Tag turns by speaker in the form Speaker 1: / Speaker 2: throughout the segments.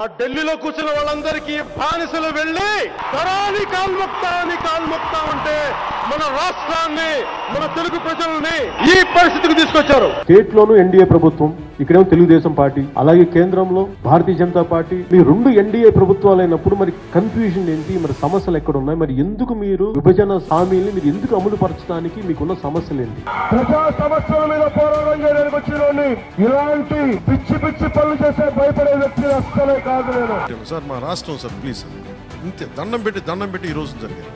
Speaker 1: ఆ ఢిల్లీలో కూర్చున్న వాళ్ళందరికీ బానిసలు వెళ్ళి తరాని కాల్ముక్తా ఉంటే మన రాష్ట్రాన్ని మన తెలుగు ప్రజల్ని ఈ పరిస్థితికి తీసుకొచ్చారు.
Speaker 2: స్టేట్ లోను ఎన్డీఏ ప్రభుత్వం, ఇక్కడేమో తెలుగుదేశం పార్టీ, అలాగే కేంద్రంలో భారతీయ జనతా పార్టీ. మీ రెండు ఎన్డీఏ ప్రభుత్వాలు అయినప్పుడు మరి కన్ఫ్యూజన్ ఏంటి, మరి సమస్యలు ఎక్కడ ఉన్నాయి, మరి ఎందుకు మీరు విభజన హామీల్ని మీరు ఎందుకు అమలు పరచడానికి మీకున్న సమస్యలు ఏంటి?
Speaker 1: ప్రజా సమస్యల మీద పోరాటం చేయడానికి వచ్చిన ఇలాంటి పిచ్చి పిచ్చి పనులు చేసే భయపడే వ్యక్తి అస్సలే కాదు నేను.
Speaker 3: సార్ మా రాష్ట్రం సార్ ప్లీజ్ ఇంతే దండం పెట్టి ఈ రోజు జరిగింది.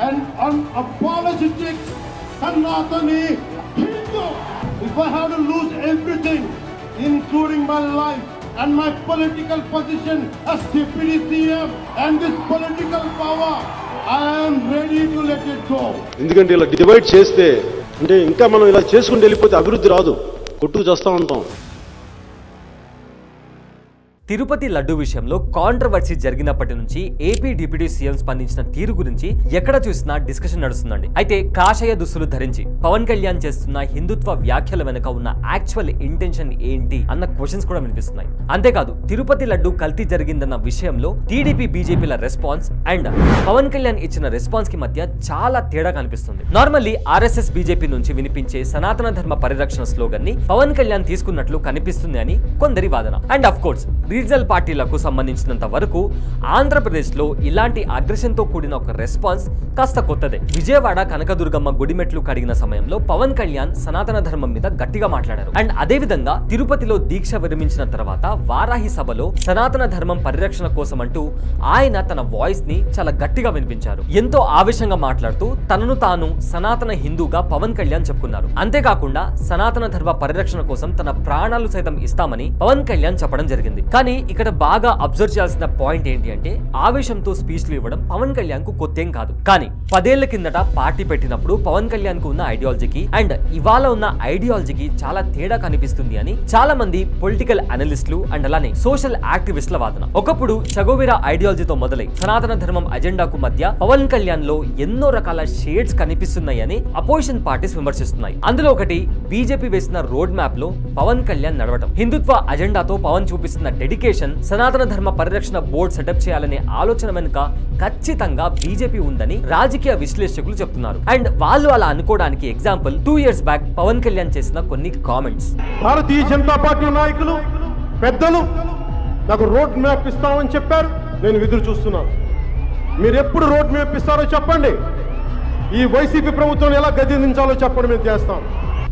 Speaker 4: An unapologetic Sanatani Hindu. If I have to lose everything, including my life and my political position as Deputy CM and this political power, I am ready to let it go.
Speaker 5: ఎందుకంటే ఇలా divide చేస్తే అంటే ఇంకా మనం ఇలా చేసుకుంటూ వెళ్ళిపోతే అభివృద్ధి రాదు, కొట్టుకు చేస్తూ ఉంటాం.
Speaker 6: తిరుపతి లడ్డు విషయంలో కాంట్రవర్సీ జరిగినప్పటి నుంచి ఏపీ డిప్యూటీ సీఎం స్పందించిన తీరు గురించి ఎక్కడ చూసినా డిస్కషన్ నడుస్తుందండి. అయితే కాషాయ దుస్తులు ధరించి పవన్ కళ్యాణ్ చేస్తున్న హిందుత్వ వ్యాఖ్యల వెనుక ఉన్న యాక్చువల్ ఇంటెన్షన్ ఏంటి అన్న క్వశ్చన్స్ కూడా వినిపిస్తున్నాయి. అంతేకాదు తిరుపతి లడ్డు కల్తీ జరిగిందన్న విషయంలో టీడీపీ బీజేపీల రెస్పాన్స్ అండ్ పవన్ కళ్యాణ్ ఇచ్చిన రెస్పాన్స్ కి మధ్య చాలా తేడా కనిపిస్తుంది. నార్మల్లీ ఆర్ఎస్ఎస్ బీజేపీ నుంచి వినిపించే సనాతన ధర్మ పరిరక్షణ స్లోగన్ ని పవన్ కళ్యాణ్ తీసుకున్నట్లు కనిపిస్తుంది అని కొందరి వాదన. అండ్ అఫ్ కోర్స్ రీజనల్ పార్టీలకు సంబంధించినంత వరకు ఆంధ్రప్రదేశ్ లో ఇలాంటి అగ్రెషన్ తో కూడిన ఒక రెస్పాన్స్ కాస్త కొత్తదే. విజయవాడ కనకదుర్గమ్మ గుడిమెట్లు కడిగిన సమయంలో పవన్ కళ్యాణ్ సనాతన ధర్మం మీద గట్టిగా మాట్లాడారు. అండ్ అదే విధంగా తిరుపతిలో దీక్ష విరమించిన తర్వాత వారాహి సభలో సనాతన ధర్మం పరిరక్షణ కోసం అంటూ ఆయన తన వాయిస్ ని చాలా గట్టిగా వినిపించారు. ఎంతో ఆవేశంగా మాట్లాడుతూ తనను తాను సనాతన హిందూగా పవన్ కళ్యాణ్ చెప్పుకున్నారు. అంతేకాకుండా సనాతన ధర్మ పరిరక్షణ కోసం తన ప్రాణాలు సైతం ఇస్తామని పవన్ కళ్యాణ్ చెప్పడం జరిగింది. కానీ ఇక్కడ బాగా అబ్జర్వ్ చేయాల్సిన పాయింట్ ఏంటి అంటే ఆవేశంతో స్పీచ్లు ఇవ్వడం పవన్ కళ్యాణ్ కు కొత్తేం కాదు. కానీ 10 ఏళ్ల కిందట పార్టీ పెట్టినప్పుడు పవన్ కళ్యాణ్ కు ఉన్న ఐడియాలజీకి అండ్ ఇవాళ ఉన్న ఐడియాలజీకి చాలా తేడా కనిపిస్తుంది అని చాలా మంది పొలిటికల్ అనలిస్టులు అండ్ అలానే సోషల్ యాక్టివిస్టుల వాదన. ఒకప్పుడు చగోవీరా ఐడియాలజీతో మొదలై సనాతన ధర్మం అజెండాకు మధ్య పవన్ కళ్యాణ్ లో ఎన్నో రకాల షేడ్స్ కనిపిస్తున్నాయని అపోజిషన్ పార్టీస్ విమర్శిస్తున్నాయి. అందులో ఒకటి బీజేపీ వేసిన రోడ్ మ్యాప్ లో పవన్ కళ్యాణ్ నడవడం. హిందుత్వ అజెండాతో పవన్ చూపిస్తున్న డెడికేషన్, సనాతన ధర్మ పరిరక్షణ బోర్డు సెటప్ చేయాలనే ఆలోచన వెనుక ఖచ్చితంగా బీజేపీ ఉందని రాజకీయ విశ్లేషకులు చెప్తున్నారు. అండ్ వాళ్ళు అలా అనుకోవడానికి example 2 years back Pawan Kalyan చేసిన కొన్ని కామెంట్స్.
Speaker 1: భారతీయ జనతా పార్టీ నాయకులు పెద్దలు నాకు రోడ్ మ్యాప్ ఇస్తామని చెప్పారు. నేను ఎదురు చూస్తున్నాను. మీరు ఎప్పుడు రోడ్ మ్యాప్ ఇస్తారో చెప్పండి. ఈ వైసీపీ ప్రభుత్వం ఎలా గద్దెదించాలో చెప్పండి, మేము చేస్తాం.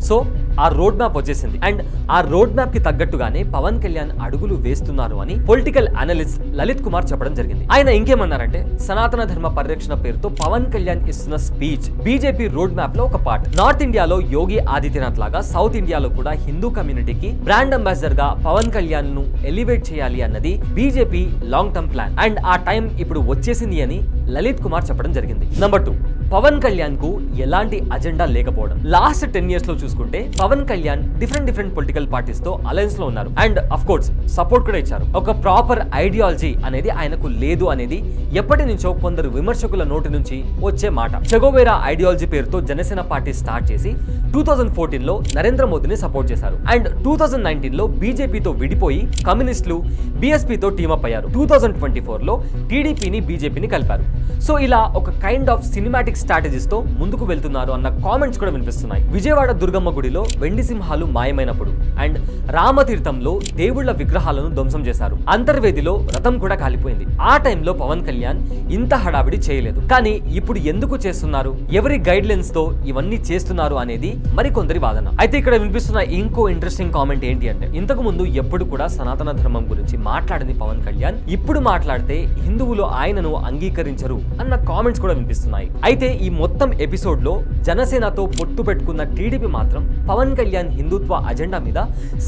Speaker 6: సో ఆ రోడ్ మ్యాప్ వచ్చేసింది. అండ్ ఆ రోడ్ మ్యాప్ కి తగ్గట్టుగానే పవన్ కళ్యాణ్ అడుగులు వేస్తున్నారు అని పొలిటికల్ అనలిస్ట్ లలిత్ కుమార్ చెప్పడం జరిగింది. ఆయన ఇంకేమన్నారంటే సనాతన ధర్మ పరిరక్షణ పేరుతో పవన్ కళ్యాణ్ ఇస్తున్న స్పీచ్ బీజేపీ రోడ్ మ్యాప్ లో ఒక పార్ట్. నార్త్ ఇండియాలో యోగి ఆదిత్యనాథ్ లాగా సౌత్ ఇండియాలో కూడా హిందూ కమ్యూనిటీకి బ్రాండ్ అంబాసిడర్ గా పవన్ కళ్యాణ్ ను ఎలివేట్ చేయాలి అన్నది BJP long term plan. And ఆ టైం ఇప్పుడు వచ్చేసింది అని లలిత్ కుమార్ చెప్పడం జరిగింది. నంబర్ 2, పవన్ కళ్యాణ్ కు ఎలాంటి అజెండా లేకపోవడం. లాస్ట్ 10 years లో చూసుకుంటే Pawan Kalyan different political parties తో అలయన్స్ లో ఉన్నారు. అండ్ అఫ్ కోర్స్ సపోర్ట్ కూడా ఇచ్చారు. ఒక ప్రాపర్ ఐడియాలజీ అనేది ఆయనకు లేదు అనేది ఎప్పటి నుంచో కొందరు విమర్శకుల నోటి నుంచి వచ్చే మాట. చెగోవేరా ఐడియాలజీ పేరుతో జనసేన పార్టీ స్టార్ట్ చేసి 2014 లో నరేంద్ర మోదీని సపోర్ట్ చేశారు. అండ్ 2019 లో బీజేపీతో విడిపోయి కమ్యూనిస్టులు బీఎస్పీతో టీమప్ అయ్యారు. 2024 లో టీడీపీని బీజేపీని కలిపారు. సో ఇలా ఒక కైండ్ ఆఫ్ సినిమాటిక్ స్ట్రాటజీస్ తో ముందుకు వెళ్తున్నారు అన్న కామెంట్స్ కూడా వినిపిస్తున్నాయి. విజయవాడ దుర్గమ్మ గుడిలో వెండి సింహాలు మాయమైనప్పుడు అండ్ రామతీర్థంలో దేవుళ్ల విగ్రహాలను ధ్వంసం చేశారు. అంతర్వేదిలో రథం కూడా కాలిపోయింది. ఆ టైంలో పవన్ కళ్యాణ్ ఇంత హడావిడి చేయలేదు. కానీ ఇప్పుడు ఎందుకు చేస్తున్నారు, ఎవరి గైడ్ లైన్స్ తో ఇవన్నీ చేస్తున్నారు అనేది మరికొందరి వాదన. అయితే ఇక్కడ వినిపిస్తున్న ఇంకో ఇంట్రెస్టింగ్ కామెంట్ ఏంటి అంటే ఇంతకు ముందు ఎప్పుడు కూడా సనాతన ధర్మం గురించి మాట్లాడని పవన్ కళ్యాణ్ ఇప్పుడు మాట్లాడితే హిందువులు ఆయనను అంగీకరించరు అన్న కామెంట్స్ కూడా వినిపిస్తున్నాయి. అయితే ఈ మొత్తం ఎపిసోడ్ లో జనసేనతో పొత్తు పెట్టుకున్న టీడీపీ మాత్రం పవన్ కళ్యాణ్ హిందుత్వ అజెండా మీద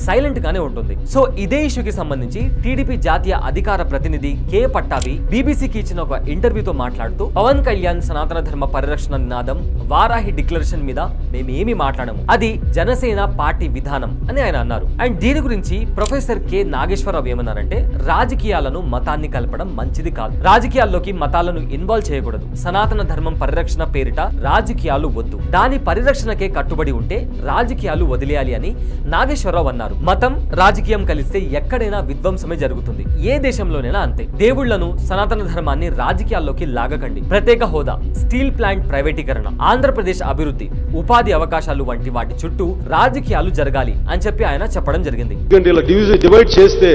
Speaker 6: సైలెంట్ గానే ఉంటుంది. సో ఇదే ఇష్యూకి సంబంధించి టీడీపీ జాతీయ అధికార ప్రతినిధి కే పట్టాభి బీబీసీకి ఇచ్చిన ఒక ఇంటర్వ్యూతో మాట్లాడుతూ పవన్ కళ్యాణ్ సనాతన ధర్మ పరిరక్షణ నినాదం వారాహి డిక్లరేషన్ మీద మేమేమి మాట్లాడము, అది జనసేన పార్టీ విధానం అని ఆయన అన్నారు. అండ్ దీని గురించి ప్రొఫెసర్ కె నాగేశ్వరరావు ఏమన్నారంటే రాజకీయాలను మతాన్ని కలపడం మంచిది కాదు, రాజకీయాల్లోకి మతాలను ఇన్వాల్వ్ చేయకూడదు, సనాతన ధర్మం పరిరక్షణ పరిరక్షణ పేరిట రాజకీయాలు వద్దు, దాని పరిరక్షణకే కట్టుబడి ఉంటే రాజకీయాలు వదిలేయాలి అని నాగేశ్వరరావు అన్నారు. మతం రాజకీయం కలిస్తే ఎక్కడైనా విధ్వంసమే జరుగుతుంది. ఏ దేశంలోనైనా అంతే. దేవుళ్లను, సనాతన ధర్మాన్ని రాజకీయాల్లోకి లాగకండి. ప్రత్యేక హోదా, స్టీల్ ప్లాంట్ ప్రైవేటీకరణ, ఆంధ్రప్రదేశ్ అభివృద్ధి, ఉపాధి అవకాశాలు వంటి వాటి చుట్టూ రాజకీయాలు జరగాలి అని చెప్పి ఆయన చెప్పడం జరిగింది.
Speaker 5: ఇలా డివైడ్ చేస్తే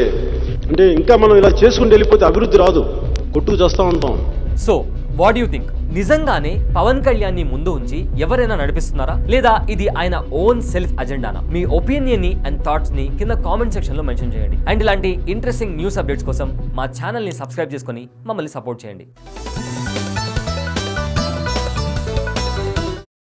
Speaker 5: అంటే ఇంకా మనం ఇలా చేసుకుని వెళ్ళిపోతే అభివృద్ధి రాదు, కొట్టుకు చేస్తా ఉంటాం.
Speaker 6: So what you think? నిజంగానే పవన్ కళ్యాణ్ ని ముందు ఉంచి ఎవరైనా నడిపిస్తున్నారా, లేదా ఇది ఆయన ఓన్ సెల్ఫ్ అజెండానా? మీ ఒపీనియన్ ని అండ్ థాట్స్ ని కింద కామెంట్ సెక్షన్ లో మెన్షన్ చేయండి. అండ్ ఇలాంటి ఇంట్రెస్టింగ్ న్యూస్ అప్డేట్స్ కోసం మా ఛానల్ ని సబ్స్క్రైబ్ చేసుకొని మమ్మల్ని సపోర్ట్ చేయండి.